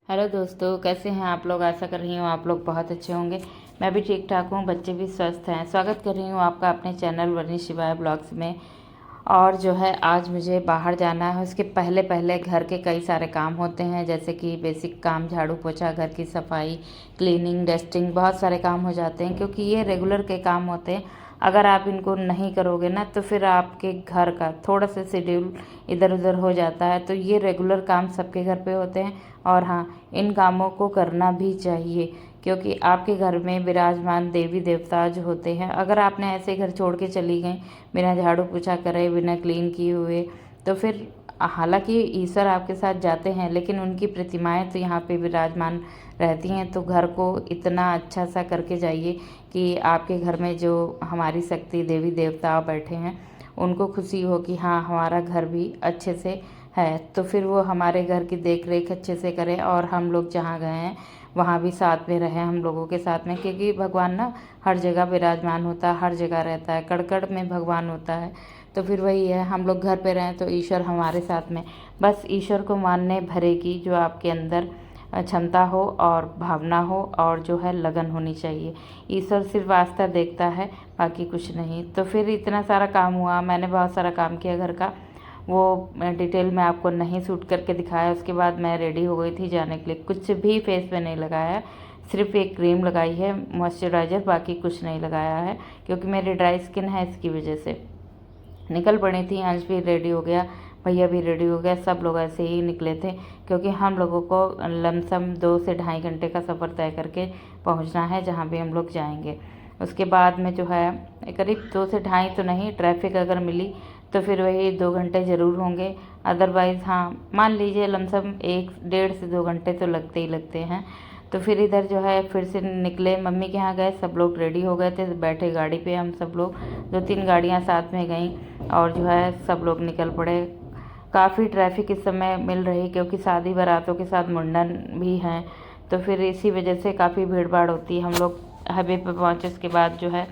Hello दोस्तों, कैसे हैं आप लोग। आशा कर रही हूँ आप लोग बहुत अच्छे होंगे। मैं भी ठीक ठाक हूँ, बच्चे भी स्वस्थ हैं। स्वागत कर रही हूँ आपका अपने चैनल वरनी शिवाय ब्लॉग्स में। और जो है आज मुझे बाहर जाना है। उसके पहले पहले घर के कई सारे काम होते हैं, जैसे कि बेसिक काम, झाड़ू पोछा, घर की सफाई, क्लीनिंग, डस्टिंग, बहुत सारे काम हो जाते हैं क्योंकि ये रेगुलर के काम होते हैं। अगर आप इनको नहीं करोगे ना तो फिर आपके घर का थोड़ा सा शेड्यूल इधर उधर हो जाता है। तो ये रेगुलर काम सबके घर पे होते हैं और हाँ, इन कामों को करना भी चाहिए क्योंकि आपके घर में विराजमान देवी देवता जो होते हैं, अगर आपने ऐसे घर छोड़ के चली गई बिना झाड़ू पोछा करे, बिना क्लीन किए हुए, तो फिर हालांकि ईश्वर आपके साथ जाते हैं लेकिन उनकी प्रतिमाएं तो यहाँ पे विराजमान रहती हैं। तो घर को इतना अच्छा सा करके जाइए कि आपके घर में जो हमारी शक्ति देवी देवता बैठे हैं उनको खुशी हो कि हाँ, हमारा घर भी अच्छे से है। तो फिर वो हमारे घर की देख रेख अच्छे से करें और हम लोग जहाँ गए हैं वहाँ भी साथ में रहें हम लोगों के साथ में, क्योंकि भगवान ना हर जगह विराजमान होता है, हर जगह रहता है, कड़ कड़ में भगवान होता है। तो फिर वही है, हम लोग घर पे रहें तो ईश्वर हमारे साथ में। बस ईश्वर को मानने भरे की जो आपके अंदर क्षमता हो और भावना हो और जो है लगन होनी चाहिए। ईश्वर सिर्फ वास्ता देखता है, बाकी कुछ नहीं। तो फिर इतना सारा काम हुआ, मैंने बहुत सारा काम किया घर का, वो डिटेल में आपको नहीं शूट करके दिखाया। उसके बाद मैं रेडी हो गई थी जाने के लिए। कुछ भी फेस पे नहीं लगाया, सिर्फ एक क्रीम लगाई है मॉइस्चराइज़र, बाकी कुछ नहीं लगाया है क्योंकि मेरी ड्राई स्किन है, इसकी वजह से। निकल पड़ी थी, अंश भी रेडी हो गया, भैया भी रेडी हो गया, सब लोग ऐसे ही निकले थे क्योंकि हम लोगों को लमसम 2 से ढाई घंटे का सफ़र तय करके पहुंचना है जहां भी हम लोग जाएंगे। उसके बाद में जो है करीब 2 से ढाई तो नहीं, ट्रैफिक अगर मिली तो फिर वही 2 घंटे ज़रूर होंगे। अदरवाइज़ हाँ, मान लीजिए लमसम 1 डेढ़ से 2 घंटे तो लगते ही लगते हैं। तो फिर इधर जो है फिर से निकले, मम्मी के यहाँ गए, सब लोग रेडी हो गए थे, बैठे गाड़ी पे हम सब लोग, 2-3 गाड़ियाँ साथ में गईं और जो है सब लोग निकल पड़े। काफ़ी ट्रैफिक इस समय मिल रही क्योंकि शादी बारातों के साथ मुंडन भी हैं, तो फिर इसी वजह से काफ़ी भीड़ भाड़ होती है। हम लोग हाईवे पे पहुँचे, उसके बाद जो है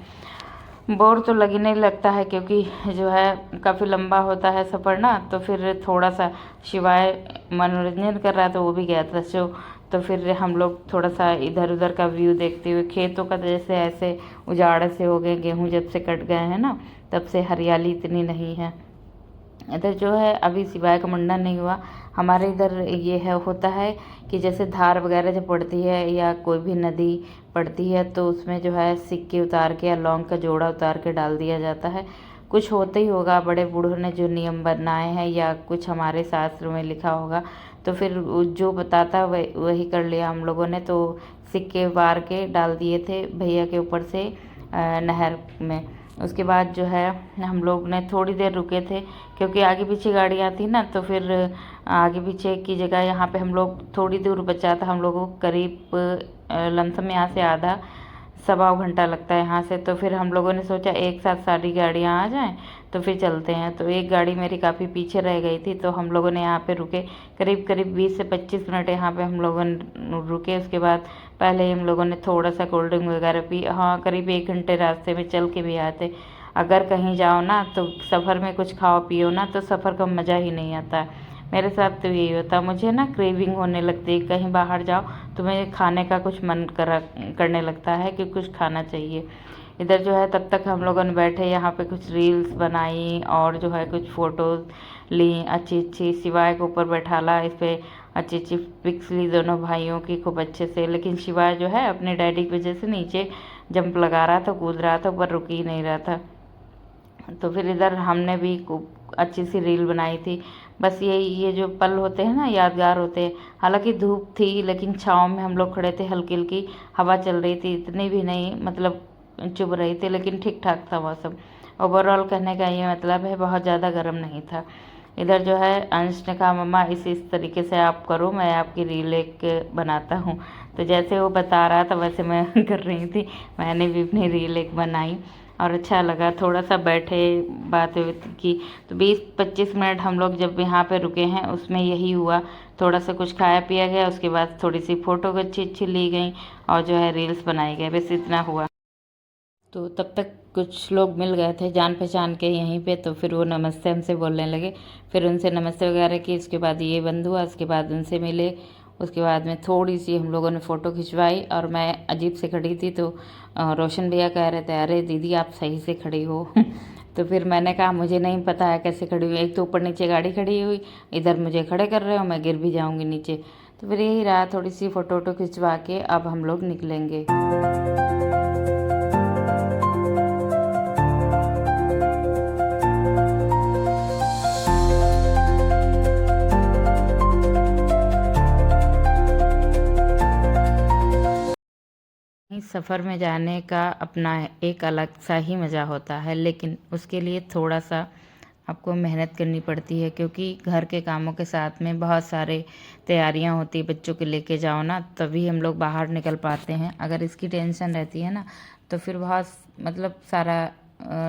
बोर तो लगने लगता है क्योंकि जो है काफ़ी लंबा होता है सफ़र ना। तो फिर थोड़ा सा शिवाय मनोरंजन कर रहा था, वो भी गया था शो। तो फिर हम लोग थोड़ा सा इधर उधर का व्यू देखते हुए, खेतों का जैसे ऐसे उजाड़ से हो गए, गेहूं जब से कट गए हैं ना तब से हरियाली इतनी नहीं है। इधर जो है अभी शिवाय का मुंडन नहीं हुआ। हमारे इधर ये है, होता है कि जैसे धार वगैरह जब पड़ती है या कोई भी नदी पड़ती है तो उसमें जो है सिक्के उतार के या लौंग का जोड़ा उतार के डाल दिया जाता है। कुछ होता ही होगा, बड़े बूढ़ों ने जो नियम बनाए हैं या कुछ हमारे शास्त्र में लिखा होगा, तो फिर जो बताता वही कर लिया हम लोगों ने। तो सिक्के उतार के डाल दिए थे भैया के ऊपर से नहर में। उसके बाद जो है हम लोग ने थोड़ी देर रुके थे क्योंकि आगे पीछे गाड़ियाँ थी ना, तो फिर आगे पीछे की जगह यहाँ पे हम लोग थोड़ी दूर बचा था। हम लोगों को करीब लमसम यहाँ से आधा सवा घंटा लगता है यहाँ से। तो फिर हम लोगों ने सोचा एक साथ सारी गाड़ियाँ आ जाएं तो फिर चलते हैं। तो एक गाड़ी मेरी काफ़ी पीछे रह गई थी, तो हम लोगों ने यहाँ पे रुके, करीब करीब 20 से 25 मिनट यहाँ पे हम लोगों ने रुके। उसके बाद पहले हम लोगों ने थोड़ा सा कोल्ड ड्रिंक वगैरह पी। हाँ, करीब 1 घंटे रास्ते में चल के भी आए थे। अगर कहीं जाओ ना तो सफ़र में कुछ खाओ पियो ना तो सफ़र का मज़ा ही नहीं आता है। मेरे साथ तो यही होता, मुझे ना क्रेविंग होने लगती है, कहीं बाहर जाओ तो मुझे खाने का कुछ मन करने लगता है कि कुछ खाना चाहिए। इधर जो है तब तक हम लोगों ने बैठे यहाँ पे कुछ रील्स बनाई और जो है कुछ फ़ोटोज़ ली अच्छी अच्छी। शिवाय के ऊपर बैठाला, इस पर अच्छी अच्छी पिक्स ली दोनों भाइयों की खूब अच्छे से। लेकिन शिवाय जो है अपने डैडी की वजह से नीचे जंप लगा रहा था, कूद रहा था, पर रुक ही नहीं रहा था। तो फिर इधर हमने भी अच्छी सी रील बनाई थी। बस ये जो पल होते हैं ना यादगार होते हैं। हालांकि धूप थी लेकिन छाँव में हम लोग खड़े थे, हल्की हल्की हवा चल रही थी, इतनी भी नहीं, मतलब चुभ रही थी, लेकिन ठीक ठाक था मौसम। ओवरऑल कहने का ये मतलब है बहुत ज़्यादा गर्म नहीं था। इधर जो है अंश ने कहा मम्मा इस तरीके से आप करो, मैं आपकी रील एक बनाता हूँ। तो जैसे वो बता रहा था वैसे मैं कर रही थी। मैंने भी अपनी रील एक बनाई और अच्छा लगा। थोड़ा सा बैठे बात की तो 20-25 मिनट हम लोग जब यहाँ पे रुके हैं उसमें यही हुआ। थोड़ा सा कुछ खाया पिया गया, उसके बाद थोड़ी सी फ़ोटो अच्छी अच्छी ली गई और जो है रील्स बनाई गए, बस इतना हुआ। तो तब तक कुछ लोग मिल गए थे जान पहचान के यहीं पे, तो फिर वो नमस्ते हमसे बोलने लगे। फिर उनसे नमस्ते वगैरह की, उसके बाद ये बंद हुआ, उसके बाद उनसे मिले। उसके बाद में थोड़ी सी हम लोगों ने फ़ोटो खिंचवाई और मैं अजीब से खड़ी थी तो रोशन भैया कह रहे थे अरे दीदी आप सही से खड़ी हो। तो फिर मैंने कहा मुझे नहीं पता है कैसे खड़ी हुई, एक तो ऊपर नीचे गाड़ी खड़ी हुई, इधर मुझे खड़े कर रहे हो, मैं गिर भी जाऊँगी नीचे। तो फिर यही रहा, थोड़ी सी फ़ोटो वोटो खिंचवा के अब हम लोग निकलेंगे। सफ़र में जाने का अपना एक अलग सा ही मज़ा होता है, लेकिन उसके लिए थोड़ा सा आपको मेहनत करनी पड़ती है, क्योंकि घर के कामों के साथ में बहुत सारे तैयारियां होती है। बच्चों के लेके जाओ ना तभी हम लोग बाहर निकल पाते हैं। अगर इसकी टेंशन रहती है ना तो फिर बहुत मतलब सारा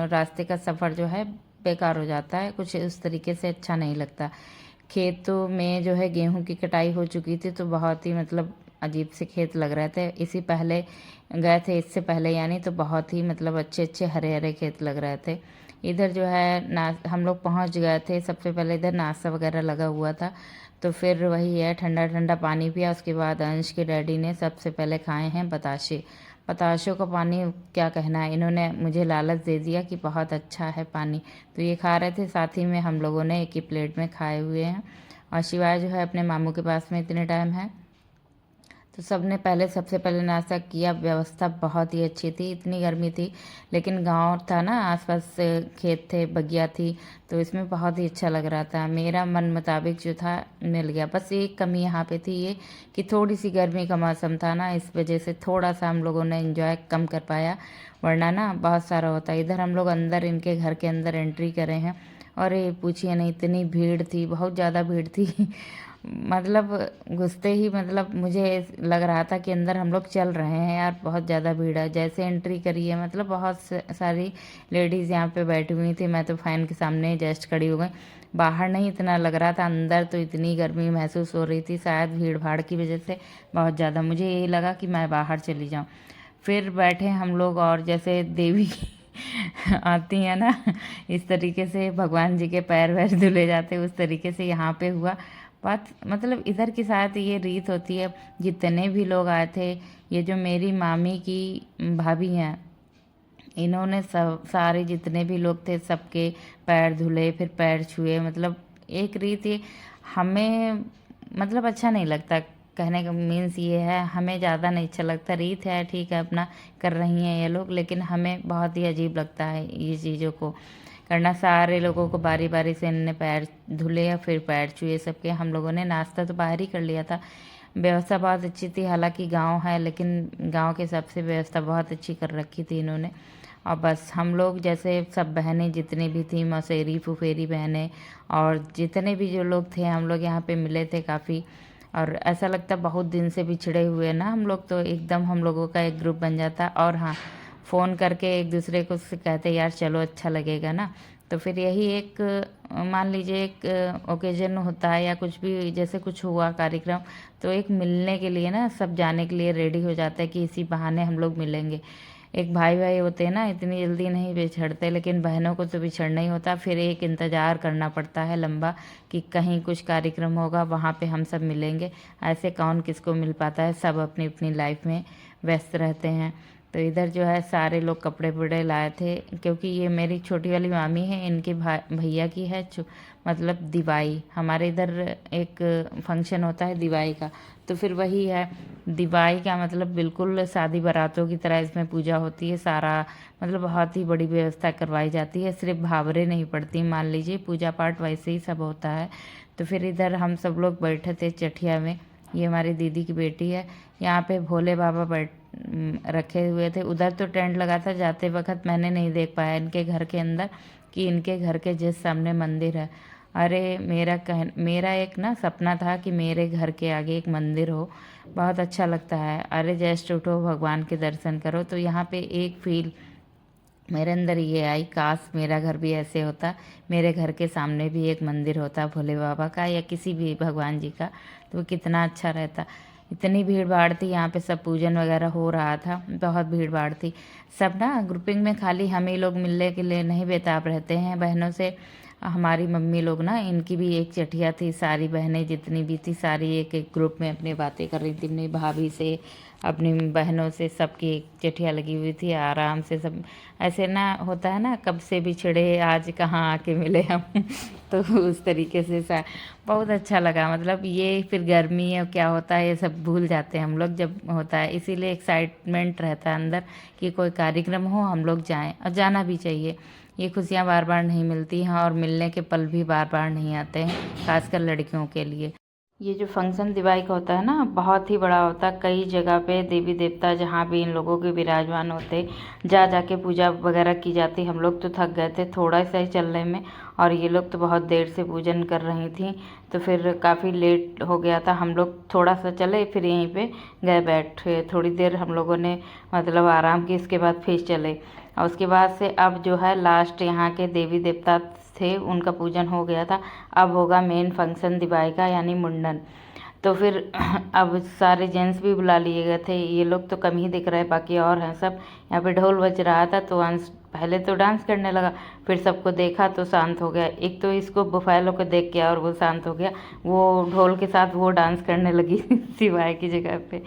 रास्ते का सफ़र जो है बेकार हो जाता है, कुछ उस तरीके से अच्छा नहीं लगता। खेतों में जो है गेहूं की कटाई हो चुकी थी, तो बहुत ही मतलब अजीब से खेत लग रहे थे। इसी पहले गए थे, इससे पहले यानी, तो बहुत ही मतलब अच्छे अच्छे हरे हरे खेत लग रहे थे। इधर जो है ना हम लोग पहुंच गए थे, सबसे पहले इधर नाश्ता वगैरह लगा हुआ था, तो फिर वही है ठंडा ठंडा पानी पिया। उसके बाद अंश के डैडी ने सबसे पहले खाए हैं बताशे। बताशों का पानी क्या कहना है, इन्होंने मुझे लालच दे दिया कि बहुत अच्छा है पानी, तो ये खा रहे थे, साथ ही में हम लोगों ने एक ही प्लेट में खाए हुए हैं। और शिवाय जो है अपने मामू के पास में इतने टाइम है, तो सबने सबसे पहले नाश्ता किया। व्यवस्था बहुत ही अच्छी थी, इतनी गर्मी थी लेकिन गांव था ना, आसपास खेत थे, बगिया थी, तो इसमें बहुत ही अच्छा लग रहा था। मेरा मन मुताबिक जो था मिल गया। बस एक कमी यहाँ पे थी ये कि थोड़ी सी गर्मी का मौसम था ना, इस वजह से थोड़ा सा हम लोगों ने एंजॉय कम कर पाया, वरना ना बहुत सारा होता। इधर हम लोग अंदर इनके घर के अंदर एंट्री करे हैं और ये पूछिए नहीं, इतनी भीड़ थी, बहुत ज़्यादा भीड़ थी। मतलब घुसते ही मतलब मुझे लग रहा था कि अंदर हम लोग चल रहे हैं यार, बहुत ज़्यादा भीड़ है। जैसे एंट्री करी है मतलब बहुत सारी लेडीज़ यहाँ पे बैठी हुई थी, मैं तो फैन के सामने जस्ट खड़ी हो गई। बाहर नहीं इतना लग रहा था, अंदर तो इतनी गर्मी महसूस हो रही थी, शायद भीड़ भाड़ की वजह से बहुत ज़्यादा। मुझे यही लगा कि मैं बाहर चली जाऊँ। फिर बैठे हम लोग और जैसे देवी आती है ना, इस तरीके से भगवान जी के पैर वैर धुले जाते, उस तरीके से यहाँ पे हुआ। बात मतलब इधर की शायद ये रीत होती है, जितने भी लोग आए थे, ये जो मेरी मामी की भाभी हैं, इन्होंने सब सारे जितने भी लोग थे सबके पैर धुले, फिर पैर छुए। मतलब एक रीत ये हमें मतलब अच्छा नहीं लगता, कहने का मीन्स ये है हमें ज़्यादा नहीं अच्छा लगता। रीत है ठीक है, अपना कर रही हैं ये लोग, लेकिन हमें बहुत ही अजीब लगता है ये चीज़ों को करना। सारे लोगों को बारी बारी से इनने पैर धुले या फिर पैर छुए सबके। हम लोगों ने नाश्ता तो बाहर ही कर लिया था। व्यवस्था बहुत अच्छी थी, हालांकि गांव है लेकिन गांव के हिसाब से व्यवस्था बहुत अच्छी कर रखी थी इन्होंने। और बस हम लोग जैसे सब बहनें जितनी भी थी, मौसेरी फुफेरी बहनें और जितने भी जो लोग थे, हम लोग यहाँ पे मिले थे काफ़ी। और ऐसा लगता बहुत दिन से बिछड़े हुए ना हम लोग, तो एकदम हम लोगों का एक ग्रुप बन जाता। और हाँ, फ़ोन करके एक दूसरे को कहते यार चलो अच्छा लगेगा ना, तो फिर यही एक मान लीजिए एक ओकेजन होता है या कुछ भी, जैसे कुछ हुआ कार्यक्रम, तो एक मिलने के लिए ना सब जाने के लिए रेडी हो जाता है कि इसी बहाने हम लोग मिलेंगे। एक भाई भाई होते हैं ना, इतनी जल्दी नहीं बिछड़ते, लेकिन बहनों को तो बिछड़ना ही होता। फिर एक इंतज़ार करना पड़ता है लंबा कि कहीं कुछ कार्यक्रम होगा वहाँ पे हम सब मिलेंगे। ऐसे कौन किसको मिल पाता है, सब अपनी अपनी लाइफ में व्यस्त रहते हैं। तो इधर जो है सारे लोग कपड़े वपड़े लाए थे, क्योंकि ये मेरी छोटी वाली मामी है, इनके भैया की है मतलब दिवाई। हमारे इधर एक फंक्शन होता है दिवाई का, तो फिर वही है दिवाई का मतलब बिल्कुल शादी बारातों की तरह इसमें पूजा होती है। सारा मतलब बहुत ही बड़ी व्यवस्था करवाई जाती है, सिर्फ भावरे नहीं पड़ती, मान लीजिए पूजा पाठ वैसे ही सब होता है। तो फिर इधर हम सब लोग बैठे थे चटिया में, ये हमारी दीदी की बेटी है। यहाँ पे भोले बाबा रखे हुए थे। उधर तो टेंट लगा था, जाते वक्त मैंने नहीं देख पाया इनके घर के अंदर कि इनके घर के जिस सामने मंदिर है। अरे मेरा एक ना सपना था कि मेरे घर के आगे एक मंदिर हो, बहुत अच्छा लगता है। अरे जस्ट उठो, भगवान के दर्शन करो। तो यहाँ पे एक फील मेरे अंदर ये आई, काश मेरा घर भी ऐसे होता, मेरे घर के सामने भी एक मंदिर होता भोले बाबा का या किसी भी भगवान जी का, तो कितना अच्छा रहता। इतनी भीड़ भाड़ थी यहाँ पे, सब पूजन वगैरह हो रहा था, बहुत भीड़ भाड़ थी। सब ना ग्रुपिंग में खाली हम ही लोग मिलने के लिए नहीं बेताब रहते हैं बहनों से। हमारी मम्मी लोग ना, इनकी भी एक चटिया थी, सारी बहनें जितनी भी थी सारी एक एक ग्रुप में अपनी बातें कर रही थी, अपनी भाभी से, अपनी बहनों से, सबकी एक चिट्ठियाँ लगी हुई थी आराम से। सब ऐसे ना होता है ना, कब से बिछड़े आज कहाँ आके मिले हम तो उस तरीके से बहुत अच्छा लगा। मतलब ये फिर गर्मी है क्या होता है, ये सब भूल जाते हैं हम लोग जब होता है, इसीलिए एक्साइटमेंट रहता है अंदर कि कोई कार्यक्रम हो हम लोग जाएं, और जाना भी चाहिए। ये खुशियाँ बार बार नहीं मिलती हैं और मिलने के पल भी बार बार नहीं आते हैं, खासकर लड़कियों के लिए। ये जो फंक्शन दिवाली का होता है ना, बहुत ही बड़ा होता है। कई जगह पे देवी देवता जहाँ भी इन लोगों के विराजमान होते, जाके पूजा वगैरह की जाती। हम लोग तो थक गए थे थोड़ा सा ही चलने में, और ये लोग तो बहुत देर से पूजन कर रही थी, तो फिर काफ़ी लेट हो गया था। हम लोग थोड़ा सा चले, फिर यहीं पे गए बैठे, थोड़ी देर हम लोगों ने मतलब आराम की, इसके बाद फिर चले। और उसके बाद से अब जो है लास्ट यहाँ के देवी देवता थे, उनका पूजन हो गया था। अब होगा मेन फंक्शन दिवाली का, यानी मुंडन। तो फिर अब सारे जेंट्स भी बुला लिए गए थे, ये लोग तो कम ही दिख रहे, बाकी और हैं सब। यहाँ पे ढोल बज रहा था, तो अंश पहले तो डांस करने लगा, फिर सबको देखा तो शांत हो गया। एक तो इसको बुफैलो को देख के और वो शांत हो गया, वो ढोल के साथ वो डांस करने लगी सिवाय की जगह पे।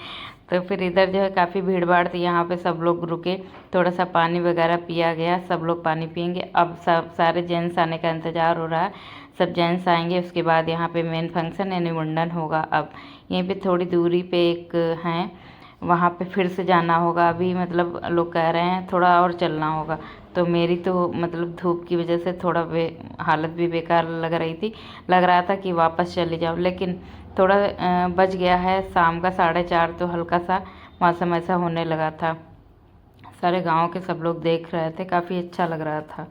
तो फिर इधर जो है काफ़ी भीड़ भाड़ थी, यहाँ पे सब लोग रुके, थोड़ा सा पानी वगैरह पिया गया, सब लोग पानी पियेंगे। अब सब सारे जेंट्स आने का इंतज़ार हो रहा है, सब जेंट्स आएंगे, उसके बाद यहाँ पे मेन फंक्शन यानी मुंडन होगा। अब यहीं पे थोड़ी दूरी पे एक हैं, वहाँ पे फिर से जाना होगा। अभी मतलब लोग कह रहे हैं थोड़ा और चलना होगा, तो मेरी तो मतलब धूप की वजह से थोड़ा हालत भी बेकार लग रही थी, लग रहा था कि वापस चले जाओ। लेकिन थोड़ा बज गया है शाम का 4:30, तो हल्का सा मौसम ऐसा होने लगा था। सारे गांव के सब लोग देख रहे थे, काफ़ी अच्छा लग रहा था।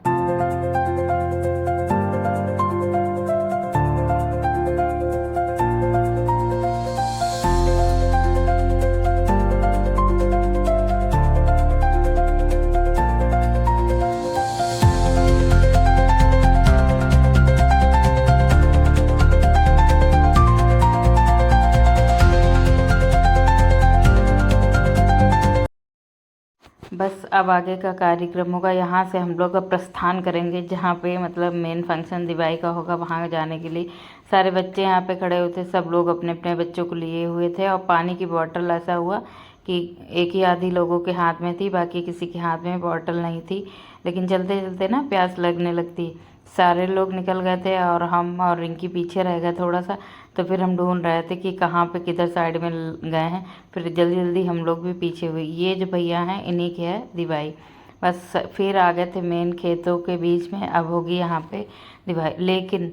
बस अब आगे का कार्यक्रम होगा, यहाँ से हम लोग अब प्रस्थान करेंगे, जहाँ पे मतलब मेन फंक्शन दिवाली का होगा, वहाँ जाने के लिए। सारे बच्चे यहाँ पे खड़े हुए थे, सब लोग अपने अपने बच्चों को लिए हुए थे, और पानी की बोतल ऐसा हुआ कि एक ही आधी लोगों के हाथ में थी, बाकी किसी के हाथ में बोतल नहीं थी। लेकिन चलते चलते ना प्यास लगने लगती, सारे लोग निकल गए थे और हम और रिंकी पीछे रह गए थोड़ा सा। तो फिर हम ढूंढ रहे थे कि कहाँ पे किधर साइड में गए हैं, फिर जल्दी जल्दी हम लोग भी पीछे हुए। ये जो भैया हैं इन्हीं के है दिवाली। बस फिर आ गए थे मेन खेतों के बीच में, अब होगी यहाँ पे दिवाली। लेकिन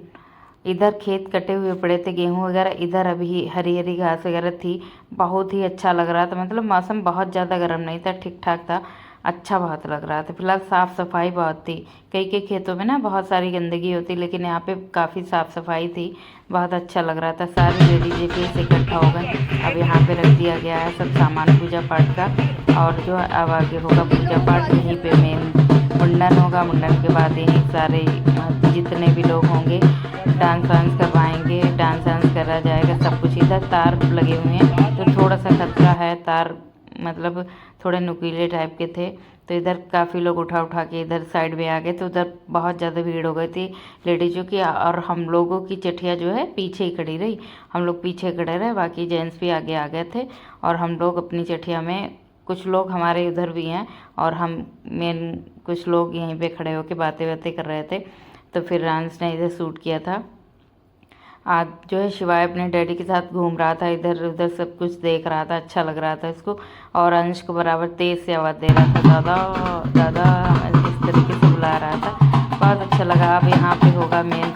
इधर खेत कटे हुए पड़े थे, गेहूँ वगैरह, इधर अभी हरी हरी घास वगैरह थी, बहुत ही अच्छा लग रहा था। मतलब मौसम बहुत ज़्यादा गर्म नहीं था, ठीक ठाक था, अच्छा बहुत लग रहा था। फिलहाल साफ़ सफाई बहुत थी, कई कई खेतों में ना बहुत सारी गंदगी होती, लेकिन यहाँ पे काफ़ी साफ़ सफाई थी, बहुत अच्छा लग रहा था। सारी लेडीजें भी से इकट्ठा हो गए। अब यहाँ पे रख दिया गया है सब सामान पूजा पाठ का, और जो अब आगे होगा पूजा पाठ, यहीं पे मेन मुंडन होगा। मुंडन के बाद यहीं सारे जितने भी लोग होंगे डांस वांस करवाएंगे, डांस वांस करा जाएगा, सब कुछ। इधर तार लगे हुए हैं, तो थोड़ा सा खतरा है, तार मतलब थोड़े नुकीले टाइप के थे, तो इधर काफ़ी लोग उठा उठा के इधर साइड में आ गए, तो उधर बहुत ज़्यादा भीड़ हो गई थी लेडीज़ों की, और हम लोगों की चिट्ठिया जो है पीछे ही खड़ी रही। हम लोग पीछे खड़े रहे, बाकी जेंट्स भी आगे आ गए थे, और हम लोग अपनी चिट्ठिया में, कुछ लोग हमारे उधर भी हैं, और हम मेन कुछ लोग यहीं पे खड़े होकर बातें बातें कर रहे थे। तो फिर रांस ने इधर शूट किया था। आज जो है शिवाय अपने डैडी के साथ घूम रहा था, इधर उधर सब कुछ देख रहा था, अच्छा लग रहा था इसको। और अंश को बराबर तेज़ से आवाज़ दे रहा था, दादा दादा, इस तरीके से बुला रहा था, बहुत अच्छा लगा। अब यहाँ पे होगा मेन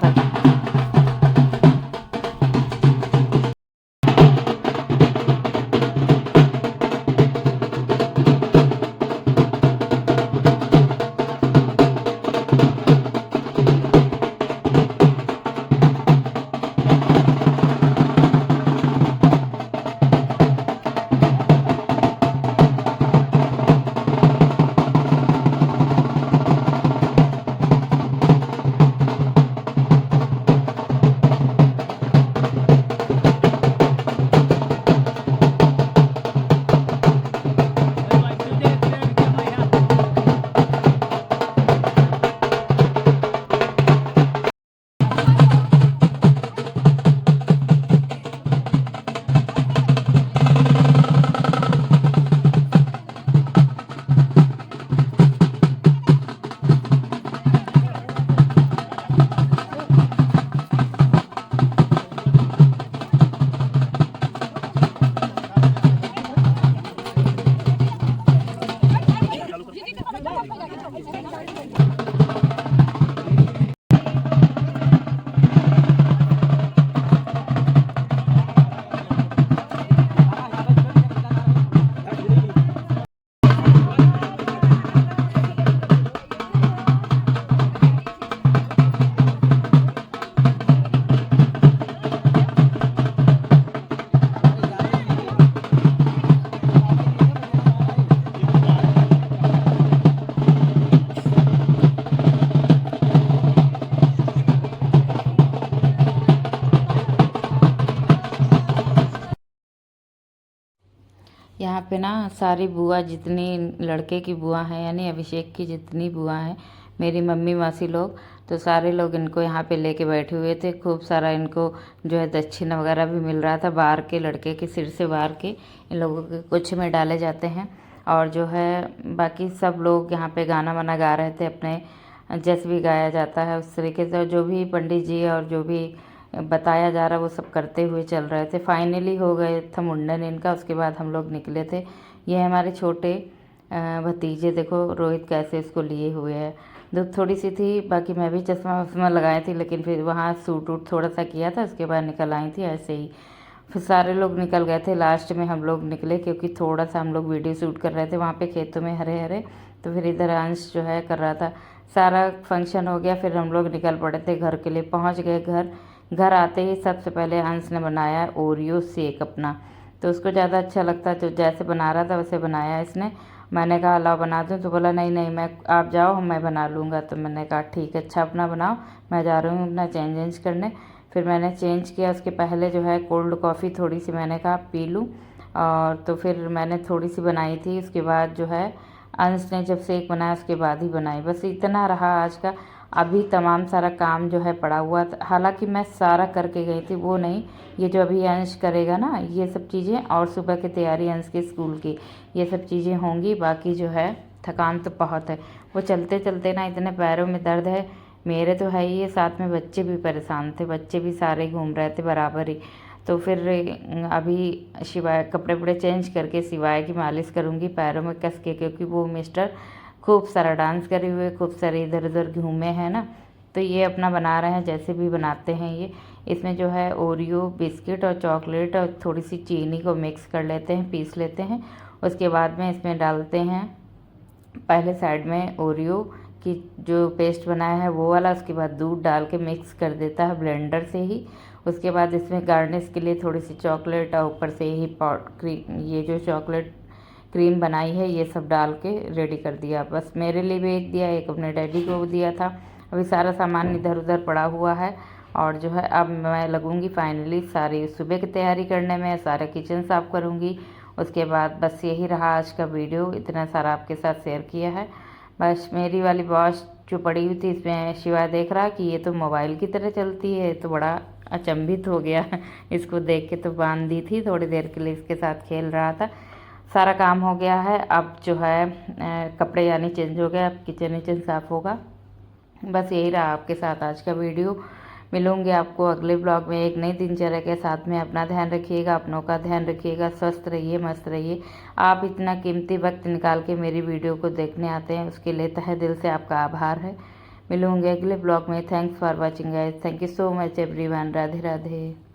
यहाँ पे ना सारी बुआ जितनी लड़के की बुआ हैं यानी अभिषेक की जितनी बुआ हैं, मेरी मम्मी मासी लोग, तो सारे लोग इनको यहाँ पे लेके बैठे हुए थे। खूब सारा इनको जो है दक्षिणा वगैरह भी मिल रहा था। बाहर के लड़के के सिर से बाहर के इन लोगों के कुछ में डाले जाते हैं। और जो है बाकी सब लोग यहाँ पे गाना वाना गा रहे थे अपने, जैसे भी गाया जाता है उस तरीके से। जो भी पंडित जी और जो भी बताया जा रहा वो सब करते हुए चल रहे थे। फाइनली हो गए था मुंडन इनका, उसके बाद हम लोग निकले थे। ये हमारे छोटे भतीजे, देखो रोहित कैसे इसको लिए हुए है। धूप थोड़ी सी थी, बाकी मैं भी चश्मा वश्मा लगाई थी, लेकिन फिर वहाँ सूट वूट थोड़ा सा किया था, उसके बाद निकल आई थी ऐसे ही। फिर सारे लोग निकल गए थे, लास्ट में हम लोग निकले क्योंकि थोड़ा सा हम लोग वीडियो शूट कर रहे थे वहाँ पे खेतों में हरे हरे। तो फिर इधर अंश जो है कर रहा था। सारा फंक्शन हो गया, फिर हम लोग निकल पड़े थे घर के लिए। पहुँच गए घर। घर आते ही सबसे पहले अंश ने बनाया ओरियो शेक अपना, तो उसको ज़्यादा अच्छा लगता, जो जैसे बना रहा था वैसे बनाया इसने। मैंने कहा लाओ बना दूँ, तो बोला नहीं नहीं मैं आप जाओ मैं बना लूँगा। तो मैंने कहा ठीक है अच्छा अपना बनाओ, मैं जा रही हूँ अपना चेंज वेंज करने। फिर मैंने चेंज किया। उसके पहले जो है कोल्ड कॉफ़ी थोड़ी सी मैंने कहा पी लूँ, और तो फिर मैंने थोड़ी सी बनाई थी। उसके बाद जो है अंश ने जब शेक बनाया उसके बाद ही बनाई। बस इतना रहा आज का। अभी तमाम सारा काम जो है पड़ा हुआ था, हालांकि मैं सारा करके गई थी, वो नहीं, ये जो अभी अंश करेगा ना ये सब चीज़ें, और सुबह की तैयारी अंश के स्कूल की, ये सब चीज़ें होंगी। बाकी जो है थकान तो बहुत है, वो चलते चलते ना इतने पैरों में दर्द है। मेरे तो है ही है, साथ में बच्चे भी परेशान थे, बच्चे भी सारे घूम रहे थे बराबर ही। तो फिर अभी शिवाय कपड़े वपड़े चेंज करके शिवाय की मालिश करूँगी पैरों में कस के, क्योंकि वो मिस्टर खूब सारा डांस करे हुए, खूब सारे इधर उधर घूमे हैं ना। तो ये अपना बना रहे हैं जैसे भी बनाते हैं ये। इसमें जो है ओरियो बिस्किट और चॉकलेट और थोड़ी सी चीनी को मिक्स कर लेते हैं, पीस लेते हैं। उसके बाद में इसमें डालते हैं पहले साइड में ओरियो की जो पेस्ट बनाया है वो वाला, उसके बाद दूध डाल के मिक्स कर देता है ब्लेंडर से ही। उसके बाद इसमें गार्निश के लिए थोड़ी सी चॉकलेट और ऊपर से ही पॉट क्रीम, ये जो चॉकलेट क्रीम बनाई है ये सब डाल के रेडी कर दिया। बस मेरे लिए भी एक दिया, एक अपने डैडी को दिया था। अभी सारा सामान इधर उधर पड़ा हुआ है। और जो है अब मैं लगूंगी फाइनली सारी सुबह की तैयारी करने में, सारा किचन साफ़ करूंगी। उसके बाद बस यही रहा आज का वीडियो, इतना सारा आपके साथ शेयर किया है। बस मेरी वाली वॉच जो पड़ी हुई थी, इसमें शिवा देख रहा कि ये तो मोबाइल की तरह चलती है, तो बड़ा अचंभित हो गया इसको देख के। तो बांध दी थी, थोड़ी देर के लिए इसके साथ खेल रहा था। सारा काम हो गया है, अब जो है कपड़े यानी चेंज हो गया, अब किचन विचन साफ़ होगा। बस यही रहा आपके साथ आज का वीडियो। मिलूंगी आपको अगले ब्लॉग में एक नई दिनचर्या के साथ में। अपना ध्यान रखिएगा, अपनों का ध्यान रखिएगा, स्वस्थ रहिए, मस्त रहिए। आप इतना कीमती वक्त निकाल के मेरी वीडियो को देखने आते हैं, उसके लिए तहे दिल से आपका आभार है। मिलूंगे अगले ब्लॉग में। Thanks for watching guys, thank you so much everyone. Radhe Radhe.